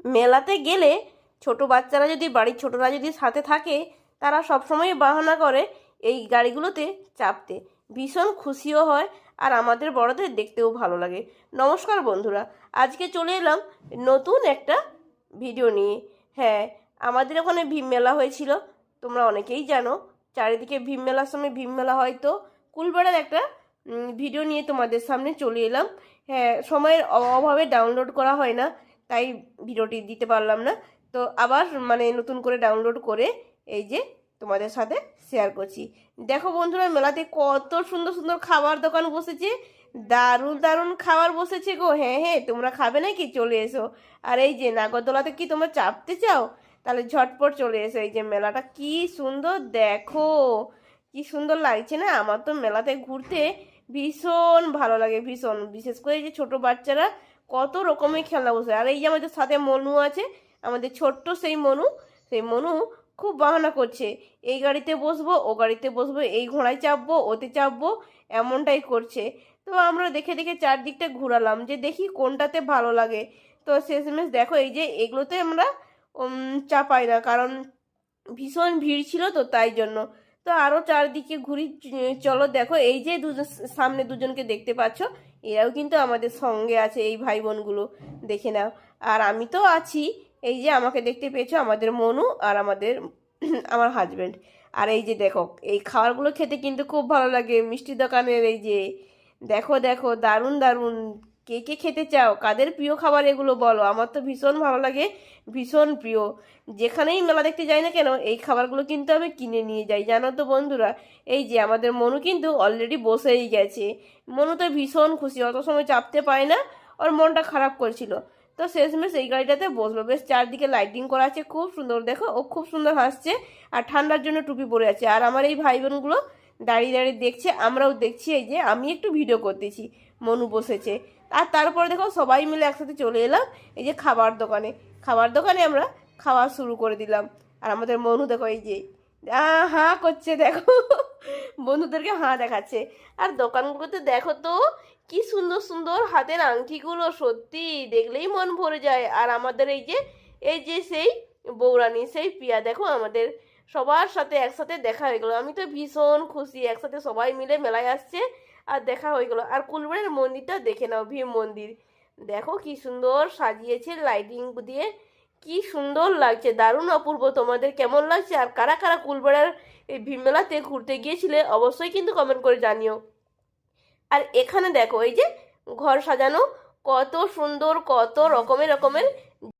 মেলাতে গেলে ছোট বাচ্চারা যদি বাড়ির ছোটরা যদি সাথে থাকে, তারা সবসময় বাহানা করে এই গাড়িগুলোতে চাপতে, ভীষণ খুশিও হয় আর আমাদের বড়দের দেখতেও ভালো লাগে। নমস্কার বন্ধুরা, আজকে চলে এলাম নতুন একটা ভিডিও নিয়ে। হ্যাঁ, আমাদের ওখানে ভীম মেলা হয়েছিল, তোমরা অনেকেই জানো। চারিদিকে ভীম মেলার সময় ভীম মেলা হয়, তো কুলবেড়ার একটা ভিডিও নিয়ে তোমাদের সামনে চলে এলাম। হ্যাঁ, সময়ের অভাবে ডাউনলোড করা হয় না, তাই ভিডিওটি দিতে পারলাম না। তো আবার নতুন করে ডাউনলোড করে এই যে তোমাদের সাথে শেয়ার করছি। দেখো বন্ধুরা, মেলাতে কত সুন্দর সুন্দর খাবার দোকান বসেছে, দারুণ দারুণ খাবার বসেছে গো। হ্যাঁ হ্যাঁ, তোমরা খাবে নাকি? চলে এসো। আর এই যে নাগরদোলাতে কি তোমরা চাপতে চাও? তাহলে ঝটপট চলে এসো। এই যে মেলাটা কি সুন্দর, দেখো কি সুন্দর লাগছে না? আমার তো মেলাতে ঘুরতে ভীষণ ভালো লাগে, ভীষণ। বিশেষ করে এই যে ছোট বাচ্চারা কত রকমের খেলনা বসে। আর এই যে আমাদের সাথে মনু আছে, আমাদের ছোট্ট সেই মনু খুব বাহানা করছে, এই গাড়িতে বসবো, ও গাড়িতে বসবো, এই ঘোড়ায় চাপবো, ওতে চাপবো, এমনটাই করছে। তো আমরা দেখে দেখে চারদিকটা ঘুরালাম যে দেখি কোনটাতে ভালো লাগে। তো শেষমেশ দেখো এই যে এগুলোতে আমরা চাপাই না, কারণ ভীষণ ভিড় ছিল, তো তাই জন্য। তো আরও চারদিকে ঘুরি, চলো দেখো এই যে দুজন সামনে দুজনকে দেখতে পাচ্ছ, এরাও কিন্তু আমাদের সঙ্গে আছে, এই ভাই বোনগুলো, দেখে নাও। আর আমি তো আছি, এই যে আমাকে দেখতে পেয়েছো, আমাদের মনু আর আমার হাজব্যান্ড। আর এই যে দেখো, এই খাবারগুলো খেতে কিন্তু খুব ভালো লাগে, মিষ্টি দোকানের এই যে দেখো দেখো, দারুণ দারুণ। কে কে খেতে চাও? কাদের প্রিয় খাবার এগুলো বলো? আমার তো ভীষণ ভালো লাগে, ভীষণ প্রিয়। যেখানেই মেলা দেখতে যাই না কেন, এই খাবারগুলো কিন্তু আমি কিনে নিয়ে যাই, জানো তো বন্ধুরা। এই যে আমাদের মনু কিন্তু অলরেডি বসেই গেছে। মনু তো ভীষণ খুশি, অত সময় চাপতে পায় না, ওর মনটা খারাপ করছিল। তো শেষমেশ এই গাড়িটাতে বসলো। বেশ চারদিকে লাইটিং করা আছে, খুব সুন্দর। দেখো, ও খুব সুন্দর হাসছে আর ঠান্ডার জন্য টুপি পরে আছে। আর আমার এই ভাই বোনগুলো দাঁড়িয়ে দাঁড়িয়ে দেখছে, আমরাও দেখছি। এই যে আমি একটু ভিডিও করতেছি, মনু বসেছে। আর তারপরে দেখো সবাই মিলে একসাথে চলে এলাম এই যে খাবার দোকানে আমরা খাওয়া শুরু করে দিলাম। আর আমাদের মনু দেখো এই যে হাঁ করছে, দেখো বন্ধুদেরকে হাঁ দেখাচ্ছে। আর দোকানগুলোতে দেখো তো কি সুন্দর সুন্দর হাতের আংটিগুলো, সত্যি দেখলেই মন ভরে যায়। আর আমাদের এই যে সেই বৌরানী, সেই পিয়া, দেখো আমাদের সবার সাথে একসাথে দেখা হয়ে গেলো। আমি তো ভীষণ খুশি, একসাথে সবাই মিলে মেলায় আসছে আর দেখা হয়ে গেলো। আর কুলবেড়ের মন্দিরটা দেখে নাও, ভীম মন্দির দেখো কি সুন্দর সাজিয়েছে লাইটিং দিয়ে, কি সুন্দর লাগছে, দারুণ অপূর্ব। তোমাদের কেমন লাগছে? আর কারা কারা কুলবেড়ার এই ভীম মেলাতে ঘুরতে গিয়েছিলে অবশ্যই কিন্তু কমেন্ট করে জানিও। আর এখানে দেখো এই যে ঘর সাজানো, কত সুন্দর, কত রকমের